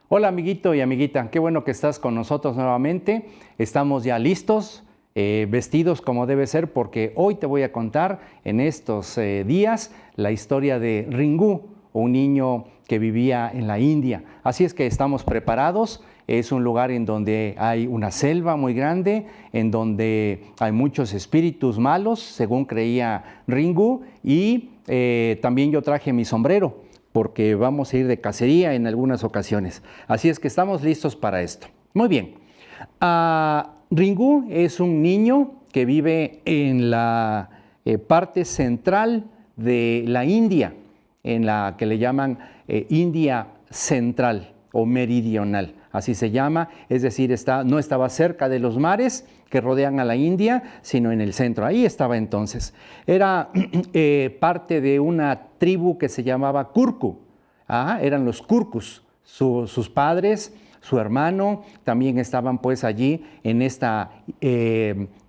Hola amiguito y amiguita, qué bueno que estás con nosotros nuevamente. Estamos ya listos, vestidos como debe ser, porque hoy te voy a contar en estos días la historia de Ringu, un niño que vivía en la India. Así es que estamos preparados. Es un lugar en donde hay una selva muy grande, en donde hay muchos espíritus malos, según creía Ringu, y también yo traje mi sombrero, porque vamos a ir de cacería en algunas ocasiones. Así es que estamos listos para esto. Muy bien. Ringu es un niño que vive en la parte central de la India, en la que le llaman India central o meridional, así se llama, es decir, no estaba cerca de los mares que rodean a la India, sino en el centro. Ahí estaba entonces. Era parte de una tribu que se llamaba Kurku. Eran los Kurkus, sus padres, su hermano, también estaban pues allí en esta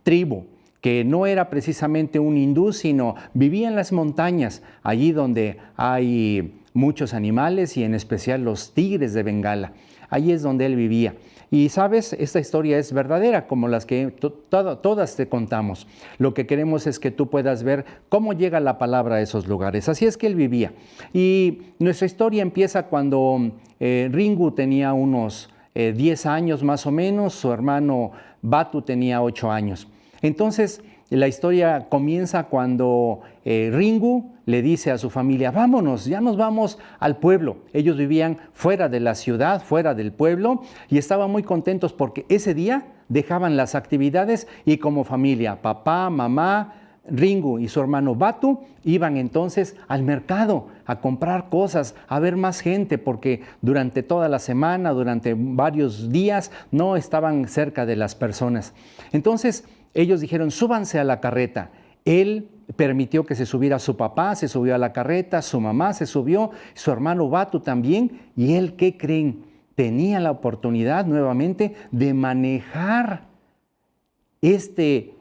tribu, que no era precisamente un hindú, sino vivía en las montañas, allí donde hay muchos animales y en especial los tigres de Bengala. Allí es donde él vivía. Y sabes, esta historia es verdadera, como las que todas te contamos. Lo que queremos es que tú puedas ver cómo llega la palabra a esos lugares. Así es que él vivía. Y nuestra historia empieza cuando Ringu tenía unos 10 años más o menos, su hermano Batu tenía 8 años. Entonces, la historia comienza cuando Ringu le dice a su familia, vámonos, ya nos vamos al pueblo. Ellos vivían fuera de la ciudad, fuera del pueblo, y estaban muy contentos porque ese día dejaban las actividades y como familia, papá, mamá, Ringu y su hermano Batu iban entonces al mercado a comprar cosas, a ver más gente, porque durante toda la semana, durante varios días, no estaban cerca de las personas. Entonces, ellos dijeron, súbanse a la carreta. Él permitió que se subiera su papá, se subió a la carreta, su mamá se subió, su hermano Batu también, y él, ¿qué creen? Tenía la oportunidad nuevamente de manejar este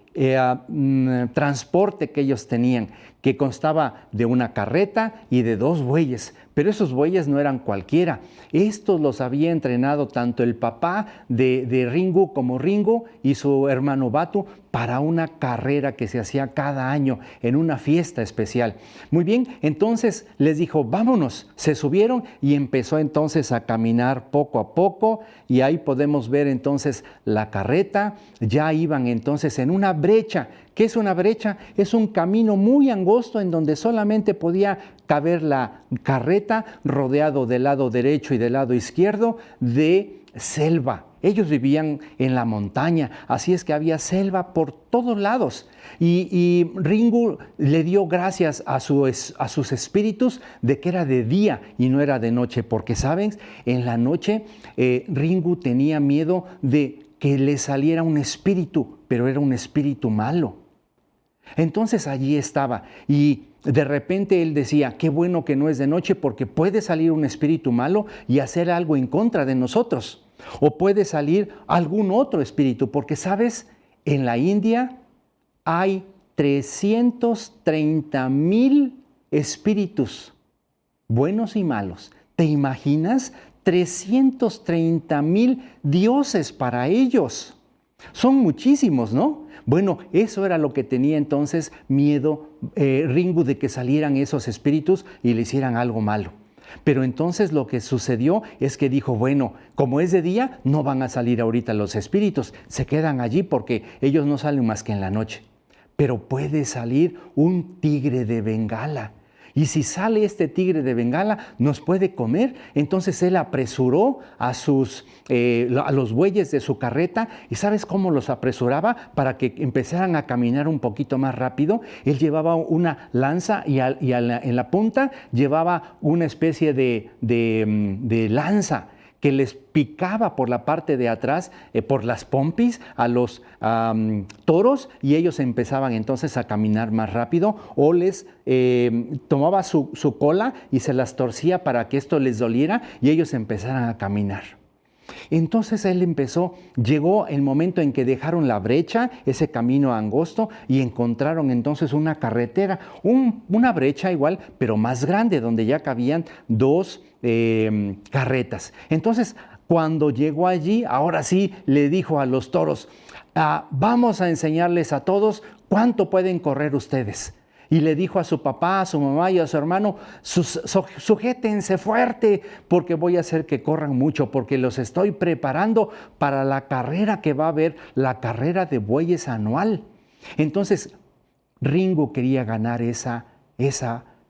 transporte que ellos tenían, que constaba de una carreta y de 2 bueyes, pero esos bueyes no eran cualquiera. Estos los había entrenado tanto el papá de Ringu como Ringu y su hermano Batu para una carrera que se hacía cada año en una fiesta especial. Muy bien, entonces les dijo, vámonos. Se subieron y empezó entonces a caminar poco a poco y ahí podemos ver entonces la carreta. Ya iban entonces en una brecha. ¿Qué es una brecha? Es un camino muy angosto en donde solamente podía caber la carreta, rodeado del lado derecho y del lado izquierdo de selva. Ellos vivían en la montaña, así es que había selva por todos lados. Y Ringu le dio gracias a sus espíritus de que era de día y no era de noche, porque, ¿saben? En la noche Ringu tenía miedo de que le saliera un espíritu, pero era un espíritu malo. Entonces allí estaba y de repente él decía, qué bueno que no es de noche porque puede salir un espíritu malo y hacer algo en contra de nosotros. O puede salir algún otro espíritu, porque sabes, en la India hay 330,000 espíritus, buenos y malos. ¿Te imaginas? 330,000 dioses para ellos. Son muchísimos, ¿no? Bueno, eso era lo que tenía entonces miedo Ringu, de que salieran esos espíritus y le hicieran algo malo. Pero entonces lo que sucedió es que dijo, bueno, como es de día, no van a salir ahorita los espíritus, se quedan allí porque ellos no salen más que en la noche. Pero puede salir un tigre de Bengala. Y si sale este tigre de Bengala, nos puede comer. Entonces él apresuró a los bueyes de su carreta. ¿Y sabes cómo los apresuraba? Para que empezaran a caminar un poquito más rápido. Él llevaba una lanza y en la punta llevaba una especie de lanza que les picaba por la parte de atrás, por las pompis, a los toros, y ellos empezaban entonces a caminar más rápido, o les tomaba su cola y se las torcía para que esto les doliera y ellos empezaran a caminar. Entonces él llegó el momento en que dejaron la brecha, ese camino angosto, y encontraron entonces una carretera, una brecha igual, pero más grande, donde ya cabían dos carretas. Entonces, cuando llegó allí, ahora sí le dijo a los toros, vamos a enseñarles a todos cuánto pueden correr ustedes. Y le dijo a su papá, a su mamá y a su hermano, sujétense fuerte porque voy a hacer que corran mucho, porque los estoy preparando para la carrera que va a haber, la carrera de bueyes anual. Entonces, Ringo quería ganar esa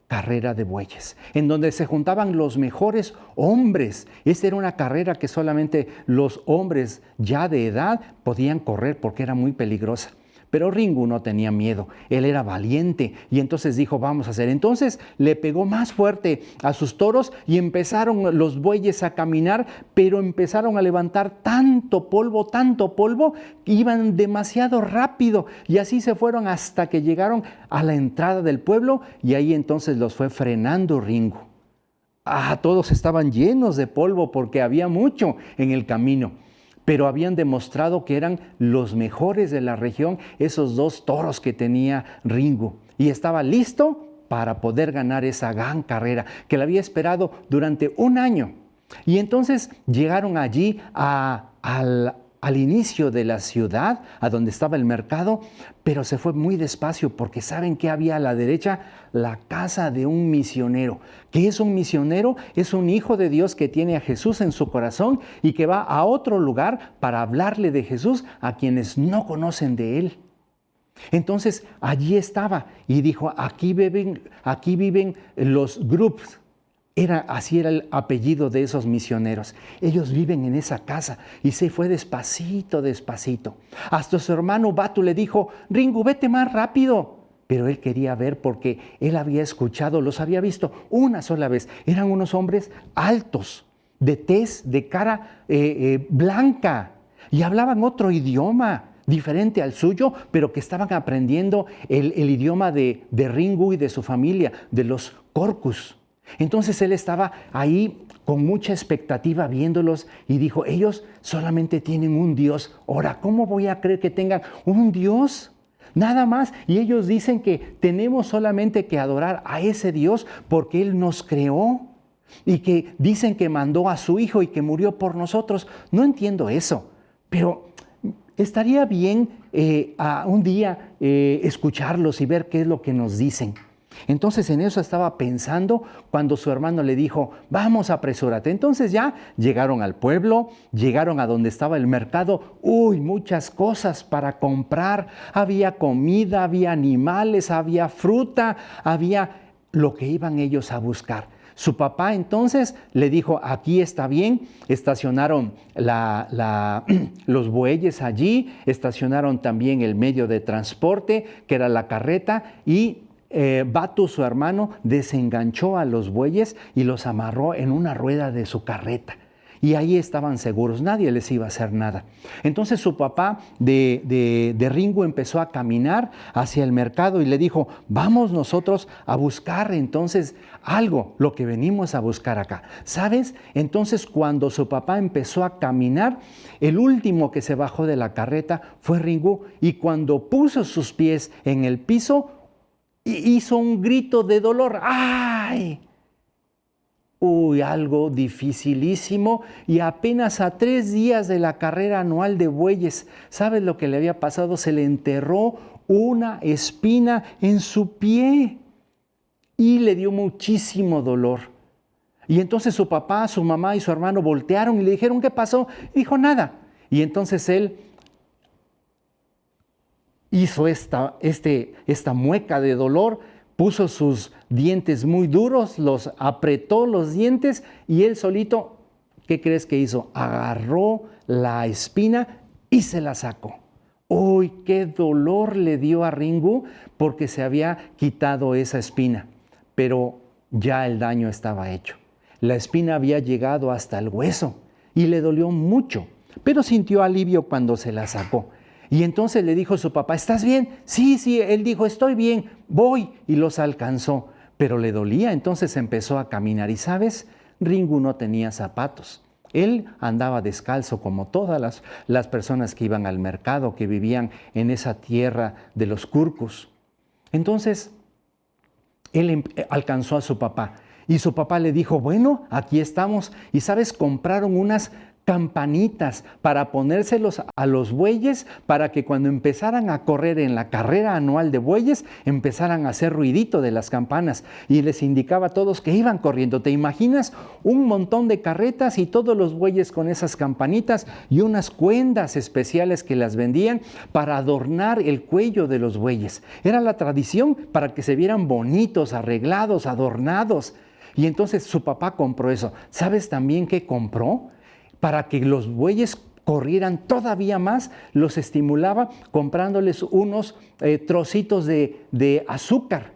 carrera de bueyes, en donde se juntaban los mejores hombres. Esta era una carrera que solamente los hombres ya de edad podían correr porque era muy peligrosa. Pero Ringo no tenía miedo, él era valiente y entonces dijo, vamos a hacer. Entonces le pegó más fuerte a sus toros y empezaron los bueyes a caminar, pero empezaron a levantar tanto polvo, que iban demasiado rápido y así se fueron hasta que llegaron a la entrada del pueblo y ahí entonces los fue frenando Ringo. Todos estaban llenos de polvo porque había mucho en el camino. Pero habían demostrado que eran los mejores de la región, esos dos toros que tenía Ringo. Y estaba listo para poder ganar esa gran carrera que la había esperado durante un año. Y entonces llegaron allí al inicio de la ciudad, a donde estaba el mercado, pero se fue muy despacio porque ¿saben qué había a la derecha? La casa de un misionero. ¿Qué es un misionero? Es un hijo de Dios que tiene a Jesús en su corazón y que va a otro lugar para hablarle de Jesús a quienes no conocen de él. Entonces allí estaba y dijo, aquí viven los Groups. Así era el apellido de esos misioneros. Ellos viven en esa casa y se fue despacito. Hasta su hermano Batu le dijo, Ringo, vete más rápido. Pero él quería ver porque él había escuchado, los había visto una sola vez. Eran unos hombres altos, de tez, de cara blanca y hablaban otro idioma diferente al suyo, pero que estaban aprendiendo el idioma de Ringo y de su familia, de los Korkus. Entonces él estaba ahí con mucha expectativa viéndolos y dijo, ellos solamente tienen un Dios. Ahora, ¿cómo voy a creer que tengan un Dios? Nada más. Y ellos dicen que tenemos solamente que adorar a ese Dios porque Él nos creó y que dicen que mandó a su Hijo y que murió por nosotros. No entiendo eso, pero estaría bien un día escucharlos y ver qué es lo que nos dicen. Entonces en eso estaba pensando cuando su hermano le dijo, vamos, apresúrate. Entonces ya llegaron al pueblo, llegaron a donde estaba el mercado. Muchas cosas para comprar. Había comida, había animales, había fruta, había lo que iban ellos a buscar. Su papá entonces le dijo, aquí está bien, estacionaron los bueyes allí, estacionaron también el medio de transporte, que era la carreta, y Batu, su hermano, desenganchó a los bueyes y los amarró en una rueda de su carreta. Y ahí estaban seguros, nadie les iba a hacer nada. Entonces su papá de Ringo empezó a caminar hacia el mercado y le dijo, vamos nosotros a buscar entonces algo, lo que venimos a buscar acá. ¿Sabes? Entonces cuando su papá empezó a caminar, el último que se bajó de la carreta fue Ringo y cuando puso sus pies en el piso, hizo un grito de dolor. ¡Ay! Algo dificilísimo y apenas a 3 días de la carrera anual de bueyes. ¿Sabes lo que le había pasado? Se le enterró una espina en su pie y le dio muchísimo dolor. Y entonces su papá, su mamá y su hermano voltearon y le dijeron, ¿qué pasó? Y dijo, nada. Y entonces él hizo esta mueca de dolor, puso sus dientes muy duros, los apretó los dientes y él solito, ¿qué crees que hizo? Agarró la espina y se la sacó. ¡Qué dolor le dio a Ringo porque se había quitado esa espina! Pero ya el daño estaba hecho. La espina había llegado hasta el hueso y le dolió mucho, pero sintió alivio cuando se la sacó. Y entonces le dijo a su papá, ¿estás bien? Sí, él dijo, estoy bien, voy. Y los alcanzó, pero le dolía, entonces empezó a caminar. Y ¿sabes? Ringo no tenía zapatos. Él andaba descalzo como todas las personas que iban al mercado, que vivían en esa tierra de los Curcus. Entonces, él alcanzó a su papá y su papá le dijo, bueno, aquí estamos. Y sabes, compraron unas campanitas para ponérselos a los bueyes para que cuando empezaran a correr en la carrera anual de bueyes, empezaran a hacer ruidito de las campanas y les indicaba a todos que iban corriendo. ¿Te imaginas? Un montón de carretas y todos los bueyes con esas campanitas y unas cuendas especiales que las vendían para adornar el cuello de los bueyes. Era la tradición para que se vieran bonitos, arreglados, adornados. Y entonces su papá compró eso. ¿Sabes también qué compró? Para que los bueyes corrieran todavía más, los estimulaba comprándoles unos trocitos de azúcar.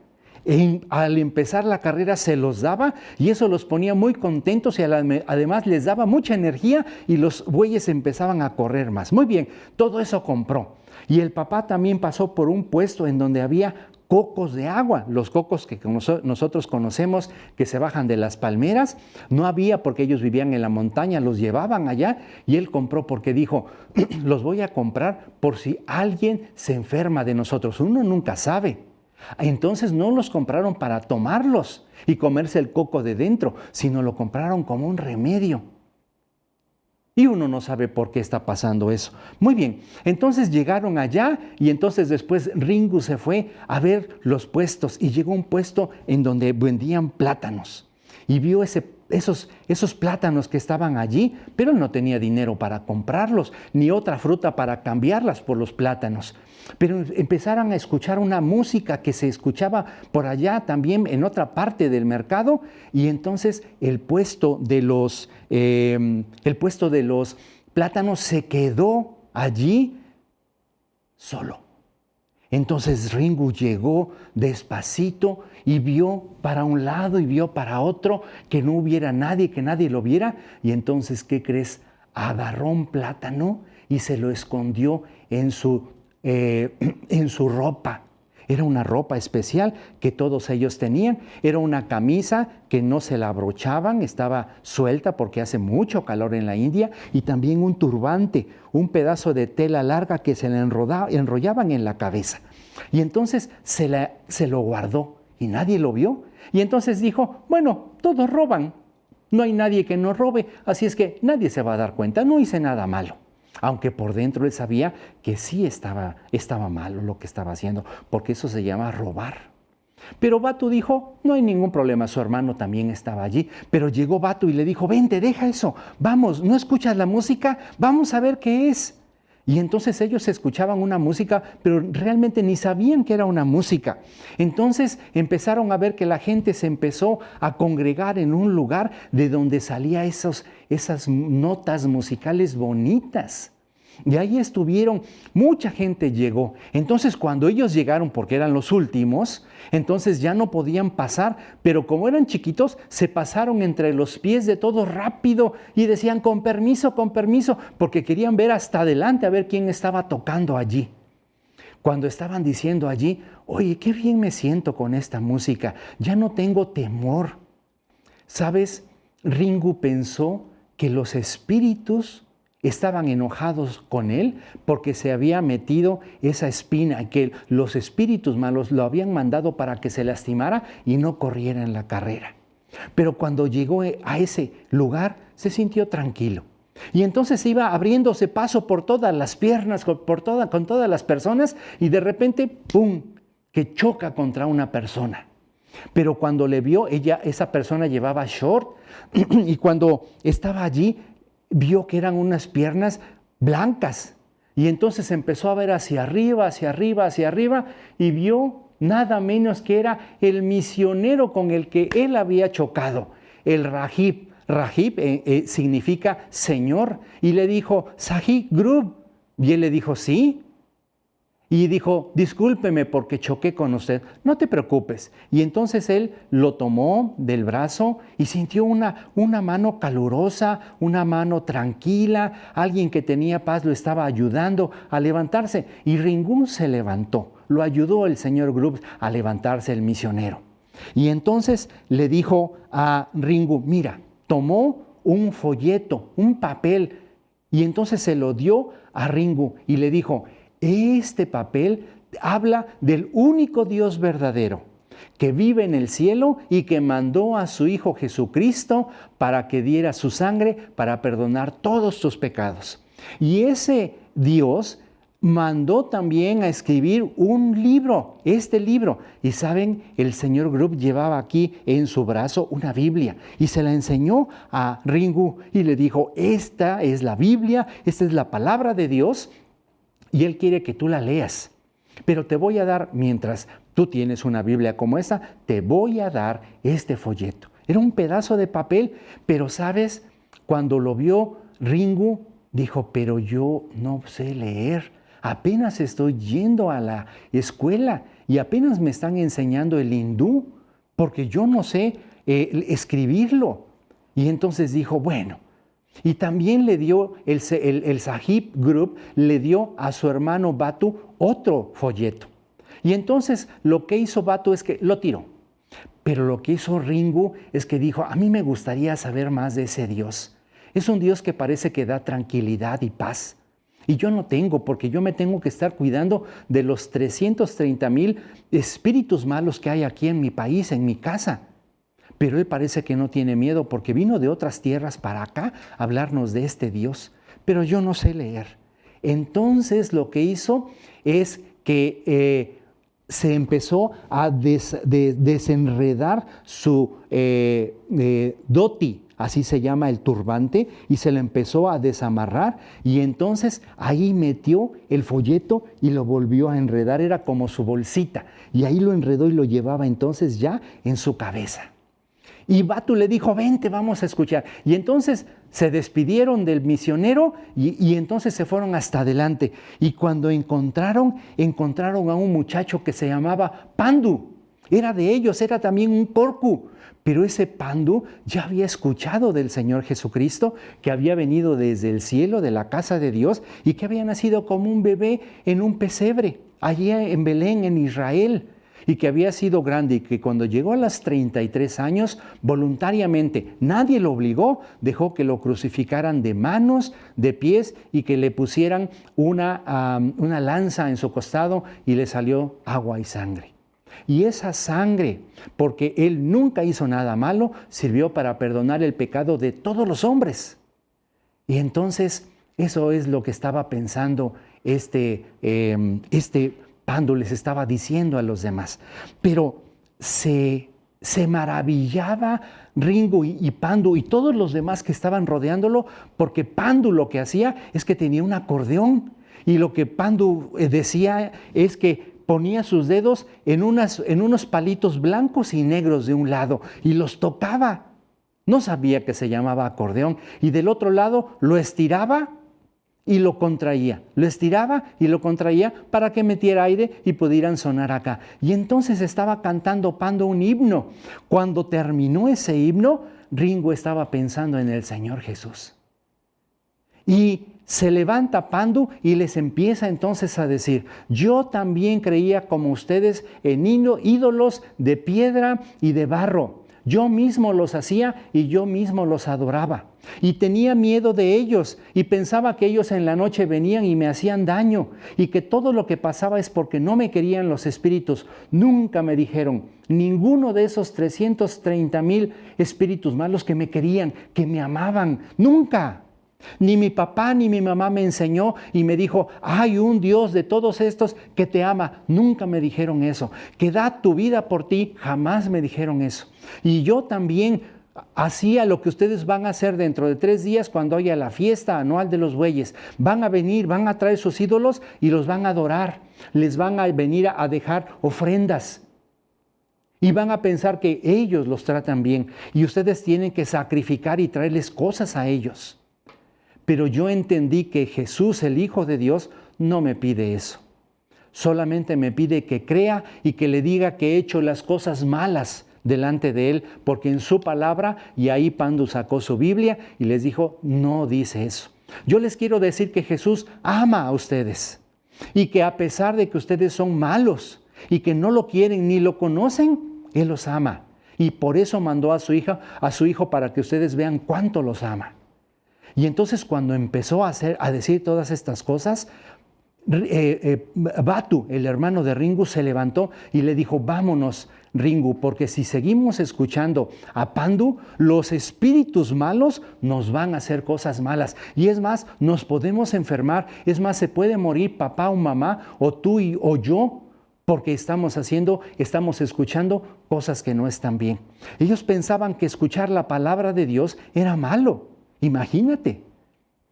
Al empezar la carrera se los daba y eso los ponía muy contentos y además les daba mucha energía y los bueyes empezaban a correr más. Muy bien, todo eso compró. Y el papá también pasó por un puesto en donde había cocos de agua, los cocos que nosotros conocemos que se bajan de las palmeras, no había porque ellos vivían en la montaña, los llevaban allá y él compró porque dijo, los voy a comprar por si alguien se enferma de nosotros, uno nunca sabe. Entonces no los compraron para tomarlos y comerse el coco de dentro, sino lo compraron como un remedio. Y uno no sabe por qué está pasando eso. Muy bien, entonces llegaron allá y entonces después Ringu se fue a ver los puestos y llegó a un puesto en donde vendían plátanos. Y vio esos plátanos que estaban allí, pero él no tenía dinero para comprarlos, ni otra fruta para cambiarlas por los plátanos. Pero empezaron a escuchar una música que se escuchaba por allá también en otra parte del mercado y entonces el puesto de los plátanos se quedó allí solo. Entonces Ringu llegó despacito y vio para un lado y vio para otro, que no hubiera nadie, que nadie lo viera. Y entonces, ¿qué crees? Agarró un plátano y se lo escondió en su ropa. Era una ropa especial que todos ellos tenían. Era una camisa que no se la abrochaban, estaba suelta porque hace mucho calor en la India. Y también un turbante, un pedazo de tela larga que se le enrollaban en la cabeza. Y entonces se lo guardó y nadie lo vio. Y entonces dijo, bueno, todos roban. No hay nadie que no robe, así es que nadie se va a dar cuenta, no hice nada malo. Aunque por dentro él sabía que sí estaba malo lo que estaba haciendo, porque eso se llama robar. Pero Batu dijo, no hay ningún problema, su hermano también estaba allí. Pero llegó Batu y le dijo, vente, deja eso, vamos, ¿no escuchas la música? Vamos a ver qué es. Y entonces ellos escuchaban una música, pero realmente ni sabían que era una música. Entonces empezaron a ver que la gente se empezó a congregar en un lugar de donde salían esas notas musicales bonitas. Y ahí estuvieron, mucha gente llegó. Entonces cuando ellos llegaron, porque eran los últimos, entonces ya no podían pasar, pero como eran chiquitos, se pasaron entre los pies de todos rápido y decían con permiso, porque querían ver hasta adelante a ver quién estaba tocando allí. Cuando estaban diciendo allí, oye, qué bien me siento con esta música, ya no tengo temor. ¿Sabes? Ringu pensó que los espíritus estaban enojados con él porque se había metido esa espina, que los espíritus malos lo habían mandado para que se lastimara y no corriera en la carrera. Pero cuando llegó a ese lugar se sintió tranquilo. Y entonces iba abriéndose paso por todas las piernas, con todas las personas y de repente, ¡pum!, que choca contra una persona. Pero cuando le vio, esa persona llevaba short y cuando estaba allí, vio que eran unas piernas blancas y entonces empezó a ver hacia arriba y vio nada menos que era el misionero con el que él había chocado, el Rahib. Rahib significa señor y le dijo, Sahib Group, y él le dijo, sí. Y dijo, discúlpeme porque choqué con usted, no te preocupes. Y entonces él lo tomó del brazo y sintió una mano calurosa, una mano tranquila, alguien que tenía paz lo estaba ayudando a levantarse. Y Ringu se levantó, lo ayudó el señor Grubbs a levantarse el misionero. Y entonces le dijo a Ringu, mira, tomó un folleto, un papel, y entonces se lo dio a Ringo y le dijo, este papel habla del único Dios verdadero, que vive en el cielo y que mandó a su Hijo Jesucristo para que diera su sangre para perdonar todos tus pecados. Y ese Dios mandó también a escribir un libro, este libro. Y saben, el señor Grubb llevaba aquí en su brazo una Biblia y se la enseñó a Ringo y le dijo, esta es la Biblia, esta es la palabra de Dios y Él quiere que tú la leas. Pero te voy a dar, mientras tú tienes una Biblia como esta, te voy a dar este folleto. Era un pedazo de papel, pero sabes, cuando lo vio Ringo, dijo, pero yo no sé leer. Apenas estoy yendo a la escuela y apenas me están enseñando el hindú, porque yo no sé escribirlo. Y entonces dijo, bueno, y también le dio, el Sahib Grubb le dio a su hermano Batu otro folleto. Y entonces lo que hizo Batu es que lo tiró. Pero lo que hizo Ringo es que dijo, a mí me gustaría saber más de ese Dios. Es un Dios que parece que da tranquilidad y paz. Y yo no tengo, porque yo me tengo que estar cuidando de los 330,000 espíritus malos que hay aquí en mi país, en mi casa. Pero él parece que no tiene miedo porque vino de otras tierras para acá a hablarnos de este Dios. Pero yo no sé leer. Entonces lo que hizo es que se empezó a desenredar su dhoti, así se llama el turbante, y se le empezó a desamarrar y entonces ahí metió el folleto y lo volvió a enredar, era como su bolsita, y ahí lo enredó y lo llevaba entonces ya en su cabeza. Y Batu le dijo, vente, vamos a escuchar. Y entonces se despidieron del misionero y entonces se fueron hasta adelante. Y cuando encontraron a un muchacho que se llamaba Pandu. Era de ellos, era también un porcu. Pero ese Pandu ya había escuchado del Señor Jesucristo, que había venido desde el cielo, de la casa de Dios, y que había nacido como un bebé en un pesebre, allí en Belén, en Israel. Y que había sido grande y que cuando llegó a los 33 años, voluntariamente, nadie lo obligó, dejó que lo crucificaran de manos, de pies y que le pusieran una lanza en su costado y le salió agua y sangre. Y esa sangre, porque él nunca hizo nada malo, sirvió para perdonar el pecado de todos los hombres. Y entonces eso es lo que estaba pensando este Pandu les estaba diciendo a los demás. Pero se maravillaba Ringo y Pandu y todos los demás que estaban rodeándolo, porque Pandu lo que hacía es que tenía un acordeón. Y lo que Pandu decía es que ponía sus dedos en unos palitos blancos y negros de un lado y los tocaba. No sabía que se llamaba acordeón. Y del otro lado lo estiraba y lo contraía, lo estiraba y lo contraía para que metiera aire y pudieran sonar acá. Y entonces estaba cantando Pandu un himno. Cuando terminó ese himno, Ringo estaba pensando en el Señor Jesús. Y se levanta Pandu y les empieza entonces a decir, yo también creía como ustedes en ídolos de piedra y de barro. Yo mismo los hacía y yo mismo los adoraba. Y tenía miedo de ellos y pensaba que ellos en la noche venían y me hacían daño y que todo lo que pasaba es porque no me querían los espíritus. Nunca me dijeron, ninguno de esos 330,000 espíritus malos que me querían, que me amaban, nunca. Ni mi papá ni mi mamá me enseñó y me dijo, hay un Dios de todos estos que te ama. Nunca me dijeron eso. Que da tu vida por ti, jamás me dijeron eso. Y yo también hacía lo que ustedes van a hacer dentro de 3 días cuando haya la fiesta anual de los bueyes. Van a venir, van a traer sus ídolos y los van a adorar. Les van a venir a dejar ofrendas. Y van a pensar que ellos los tratan bien. Y ustedes tienen que sacrificar y traerles cosas a ellos. Pero yo entendí que Jesús, el Hijo de Dios, no me pide eso. Solamente me pide que crea y que le diga que he hecho las cosas malas delante de Él, porque en su palabra, y ahí Pandu sacó su Biblia y les dijo, no dice eso. Yo les quiero decir que Jesús ama a ustedes y que a pesar de que ustedes son malos y que no lo quieren ni lo conocen, Él los ama. y por eso mandó a su hijo para que ustedes vean cuánto los ama. Y entonces cuando empezó a decir todas estas cosas, Batu, el hermano de Ringu, se levantó y le dijo: vámonos, Ringu, porque si seguimos escuchando a Pandu, los espíritus malos nos van a hacer cosas malas. Y es más, nos podemos enfermar, es más, se puede morir papá o mamá, o tú o yo, porque estamos escuchando cosas que no están bien. Ellos pensaban que escuchar la palabra de Dios era malo, imagínate.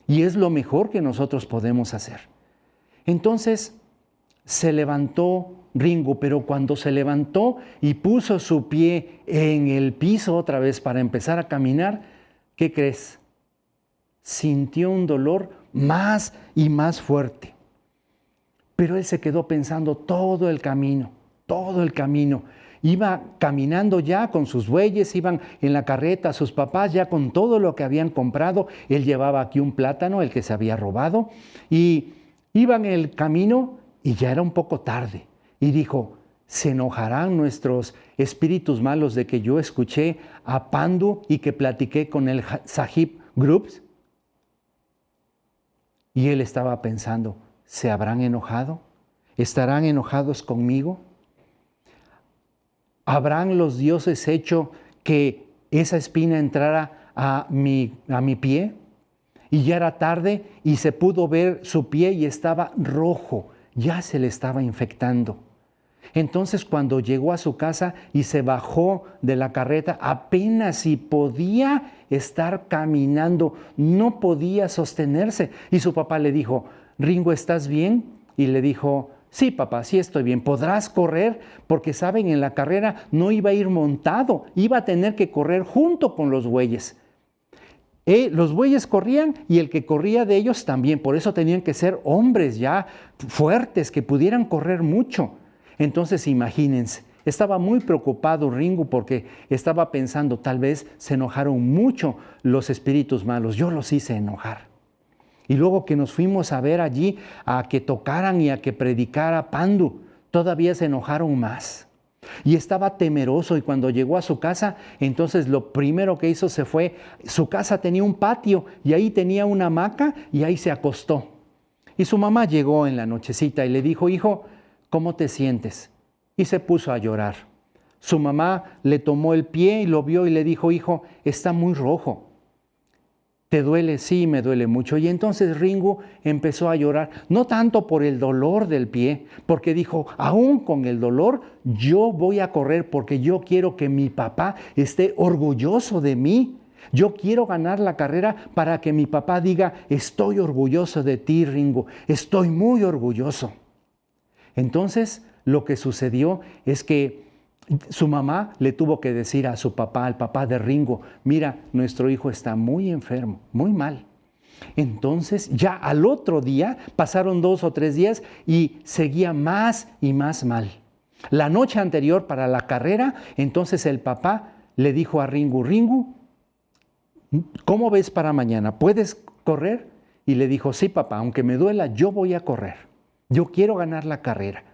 Y es lo mejor que nosotros podemos hacer. Entonces se levantó Ringu, pero cuando se levantó y puso su pie en el piso otra vez para empezar a caminar, ¿qué crees? Sintió un dolor más y más fuerte. Pero él se quedó pensando todo el camino. Iba caminando ya con sus bueyes, iban en la carreta sus papás ya con todo lo que habían comprado. Él llevaba aquí un plátano, el que se había robado, y iban en el camino y ya era un poco tarde. Y dijo: ¿se enojarán nuestros espíritus malos de que yo escuché a Pandu y que platiqué con el Sahib Groups? Y él estaba pensando: ¿se habrán enojado? ¿Estarán enojados conmigo? ¿Habrán los dioses hecho que esa espina entrara a mi pie? Y ya era tarde y se pudo ver su pie y estaba rojo, ya se le estaba infectando. Entonces cuando llegó a su casa y se bajó de la carreta, apenas si podía estar caminando, no podía sostenerse. Y su papá le dijo: Ringo, ¿estás bien? Y le dijo: sí, papá, sí estoy bien. ¿Podrás correr? Porque saben, en la carrera no iba a ir montado, iba a tener que correr junto con los bueyes. Los bueyes corrían y el que corría de ellos también, por eso tenían que ser hombres ya fuertes, que pudieran correr mucho. Entonces imagínense, estaba muy preocupado Ringu porque estaba pensando: tal vez se enojaron mucho los espíritus malos, yo los hice enojar. Y luego que nos fuimos a ver allí a que tocaran y a que predicara Pandu, todavía se enojaron más. Y estaba temeroso, y cuando llegó a su casa, entonces lo primero que hizo su casa tenía un patio y ahí tenía una hamaca y ahí se acostó. Y su mamá llegó en la nochecita y le dijo: hijo, ¿cómo te sientes? Y se puso a llorar. Su mamá le tomó el pie y lo vio y le dijo: hijo, está muy rojo. ¿Te duele? Sí, me duele mucho. Y entonces Ringu empezó a llorar, no tanto por el dolor del pie, porque dijo: aún con el dolor, yo voy a correr porque yo quiero que mi papá esté orgulloso de mí. Yo quiero ganar la carrera para que mi papá diga: estoy orgulloso de ti, Ringu, estoy muy orgulloso. Entonces, lo que sucedió es que su mamá le tuvo que decir a su papá, al papá de Ringu: mira, nuestro hijo está muy enfermo, muy mal. Entonces ya al otro día, pasaron 2 o 3 días y seguía más y más mal. La noche anterior para la carrera, entonces el papá le dijo a Ringu: Ringu, ¿cómo ves para mañana? ¿Puedes correr? Y le dijo: sí, papá, aunque me duela, yo voy a correr. Yo quiero ganar la carrera.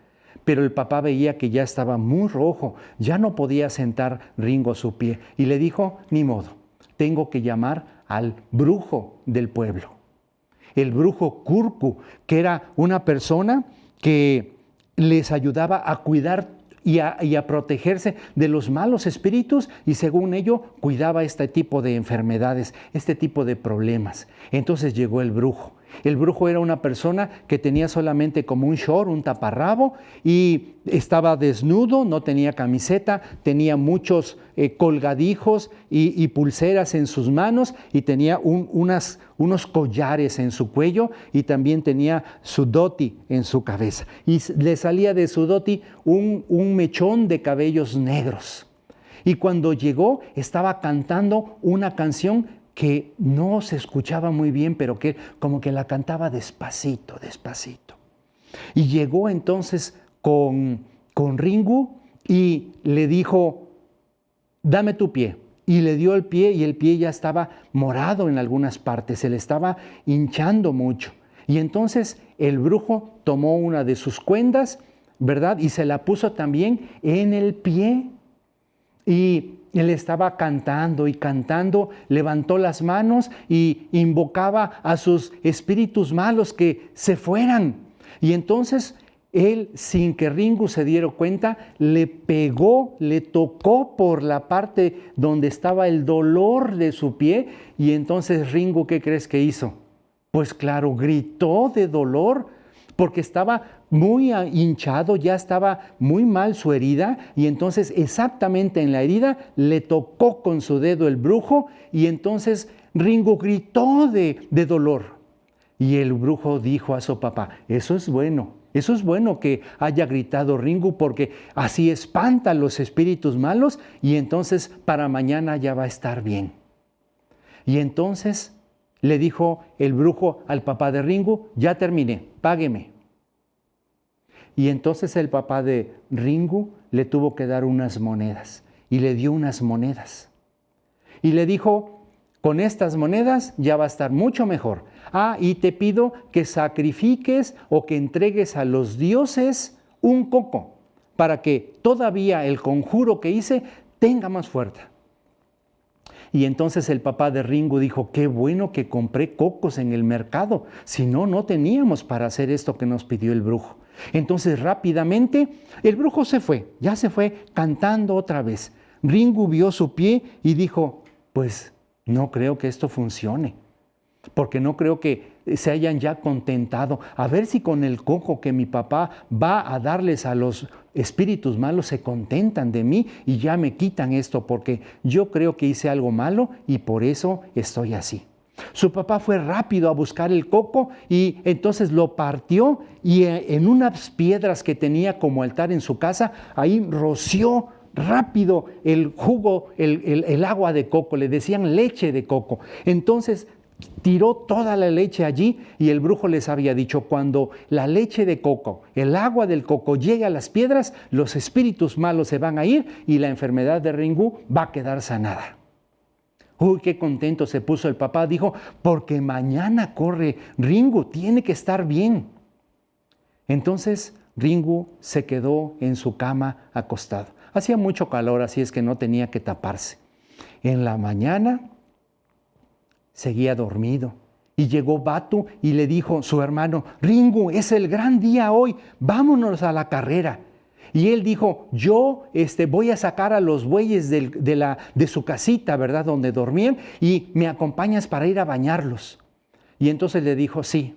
Pero el papá veía que ya estaba muy rojo, ya no podía sentar Ringu a su pie. Y le dijo: ni modo, tengo que llamar al brujo del pueblo. El brujo Kurku, que era una persona que les ayudaba a cuidar y a protegerse de los malos espíritus, y según ello cuidaba este tipo de enfermedades, este tipo de problemas. Entonces llegó el brujo. El brujo era una persona que tenía solamente como un short, un taparrabo, y estaba desnudo, no tenía camiseta, tenía muchos colgadijos y pulseras en sus manos, y tenía unos collares en su cuello, y también tenía su dhoti en su cabeza. Y le salía de su dhoti un mechón de cabellos negros. Y cuando llegó, estaba cantando una canción que no se escuchaba muy bien, pero que como que la cantaba despacito, despacito. Y llegó entonces con Ringu y le dijo: dame tu pie. Y le dio el pie, y el pie ya estaba morado en algunas partes, se le estaba hinchando mucho. Y entonces el brujo tomó una de sus cuendas, ¿verdad? Y se la puso también en el pie. Y él estaba cantando y cantando, levantó las manos y invocaba a sus espíritus malos que se fueran. Y entonces él, sin que Ringo se diera cuenta, le pegó, le tocó por la parte donde estaba el dolor de su pie. Y entonces Ringo, ¿qué crees que hizo? Pues claro, gritó de dolor porque estaba muy hinchado, ya estaba muy mal su herida. Y entonces exactamente en la herida le tocó con su dedo el brujo y entonces Ringo gritó de dolor. Y el brujo dijo a su papá, eso es bueno que haya gritado Ringo porque así espanta a los espíritus malos y entonces para mañana ya va a estar bien. Y entonces le dijo el brujo al papá de Ringo, ya terminé, págueme. Y entonces el papá de Ringo le tuvo que dar unas monedas y le dio unas monedas. Y le dijo, con estas monedas ya va a estar mucho mejor. Y te pido que sacrifiques o que entregues a los dioses un coco para que todavía el conjuro que hice tenga más fuerza. Y entonces el papá de Ringo dijo, qué bueno que compré cocos en el mercado, si no, no teníamos para hacer esto que nos pidió el brujo. Entonces rápidamente el brujo se fue, ya se fue cantando otra vez. Ringo vio su pie y dijo, pues no creo que esto funcione, porque no creo que se hayan ya contentado. A ver si con el coco que mi papá va a darles a los espíritus malos se contentan de mí y ya me quitan esto, porque yo creo que hice algo malo y por eso estoy así. Su papá fue rápido a buscar el coco y entonces lo partió y en unas piedras que tenía como altar en su casa, ahí roció rápido el jugo, el agua de coco, le decían leche de coco. Entonces tiró toda la leche allí y el brujo les había dicho, cuando la leche de coco, el agua del coco llegue a las piedras, los espíritus malos se van a ir y la enfermedad de Ringo va a quedar sanada. Uy, qué contento se puso el papá, dijo, porque mañana corre Ringo, tiene que estar bien. Entonces Ringo se quedó en su cama acostado. Hacía mucho calor, así es que no tenía que taparse. En la mañana seguía dormido y llegó Batu y le dijo su hermano, Ringo, es el gran día hoy, vámonos a la carrera. Y él dijo, yo voy a sacar a los bueyes de su casita, ¿verdad?, donde dormían, y me acompañas para ir a bañarlos. Y entonces le dijo, sí.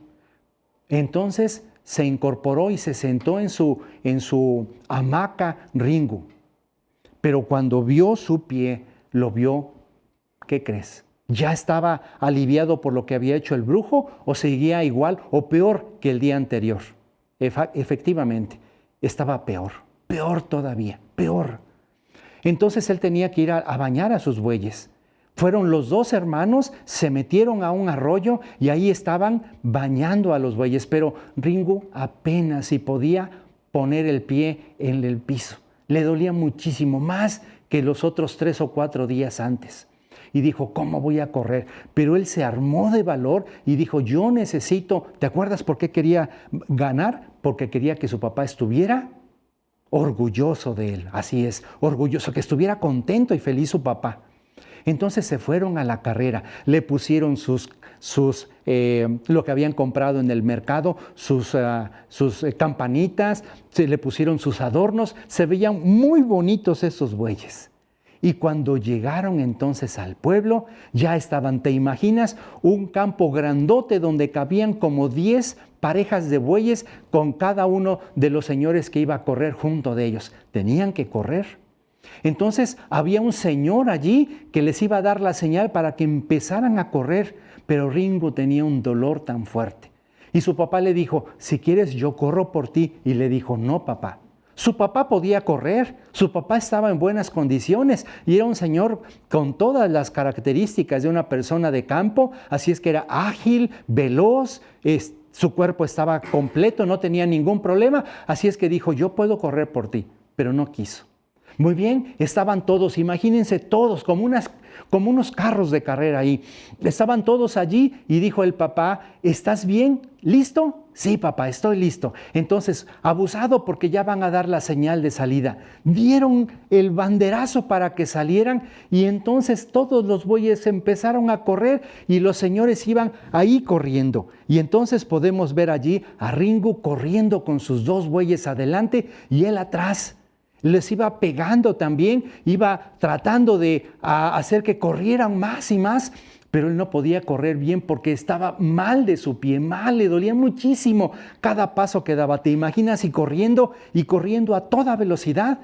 Entonces se incorporó y se sentó en su hamaca Ringo. Pero cuando vio su pie, lo vio, ¿qué crees? ¿Ya estaba aliviado por lo que había hecho el brujo o seguía igual o peor que el día anterior? Efectivamente, estaba peor todavía, peor. Entonces él tenía que ir a bañar a sus bueyes. Fueron los dos hermanos, se metieron a un arroyo y ahí estaban bañando a los bueyes, pero Ringo apenas si podía poner el pie en el piso. Le dolía muchísimo, más que los otros 3 o 4 días antes. Y dijo, ¿cómo voy a correr? Pero él se armó de valor y dijo, yo necesito, ¿te acuerdas por qué quería ganar? Porque quería que su papá estuviera orgulloso de él, así es, orgulloso, que estuviera contento y feliz su papá. Entonces se fueron a la carrera, le pusieron lo que habían comprado en el mercado, sus campanitas, se le pusieron sus adornos, se veían muy bonitos esos bueyes. Y cuando llegaron entonces al pueblo, ya estaban, ¿te imaginas? Un campo grandote donde cabían como 10 parejas de bueyes con cada uno de los señores que iba a correr junto de ellos. Tenían que correr. Entonces había un señor allí que les iba a dar la señal para que empezaran a correr, pero Ringo tenía un dolor tan fuerte. Y su papá le dijo, si quieres yo corro por ti. Y le dijo, no, papá. Su papá podía correr, su papá estaba en buenas condiciones y era un señor con todas las características de una persona de campo, así es que era ágil, veloz, su cuerpo estaba completo, no tenía ningún problema, así es que dijo, yo puedo correr por ti, pero no quiso. Muy bien, estaban todos, imagínense todos, como unos carros de carrera ahí. Estaban todos allí y dijo el papá, ¿estás bien? ¿Listo? Sí, papá, estoy listo. Entonces, abusado porque ya van a dar la señal de salida. Dieron el banderazo para que salieran y entonces todos los bueyes empezaron a correr y los señores iban ahí corriendo. Y entonces podemos ver allí a Ringo corriendo con sus 2 bueyes adelante y él atrás. Les iba pegando también, iba tratando de hacer que corrieran más y más, pero él no podía correr bien porque estaba mal de su pie, mal, le dolía muchísimo cada paso que daba. ¿Te imaginas? Y corriendo a toda velocidad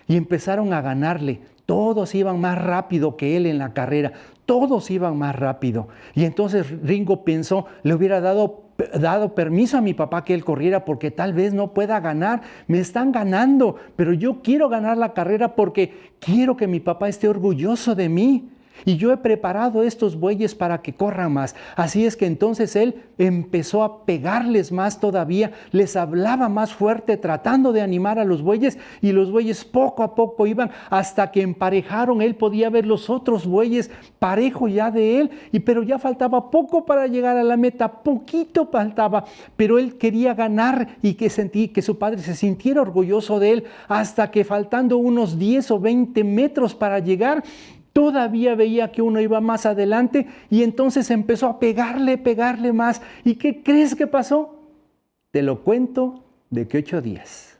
y empezaron a ganarle. Todos iban más rápido que él en la carrera, todos iban más rápido. Y entonces Ringo pensó, le hubiera dado permiso a mi papá que él corriera porque tal vez no pueda ganar, me están ganando, pero yo quiero ganar la carrera porque quiero que mi papá esté orgulloso de mí. Y yo he preparado estos bueyes para que corran más. Así es que entonces él empezó a pegarles más todavía, les hablaba más fuerte tratando de animar a los bueyes y los bueyes poco a poco iban hasta que emparejaron. Él podía ver los otros bueyes parejo ya de él, pero ya faltaba poco para llegar a la meta, poquito faltaba, pero él quería ganar y que su padre se sintiera orgulloso de él hasta que faltando unos 10 o 20 metros para llegar, todavía veía que uno iba más adelante y entonces empezó a pegarle más. ¿Y qué crees que pasó? Te lo cuento de que 8 días.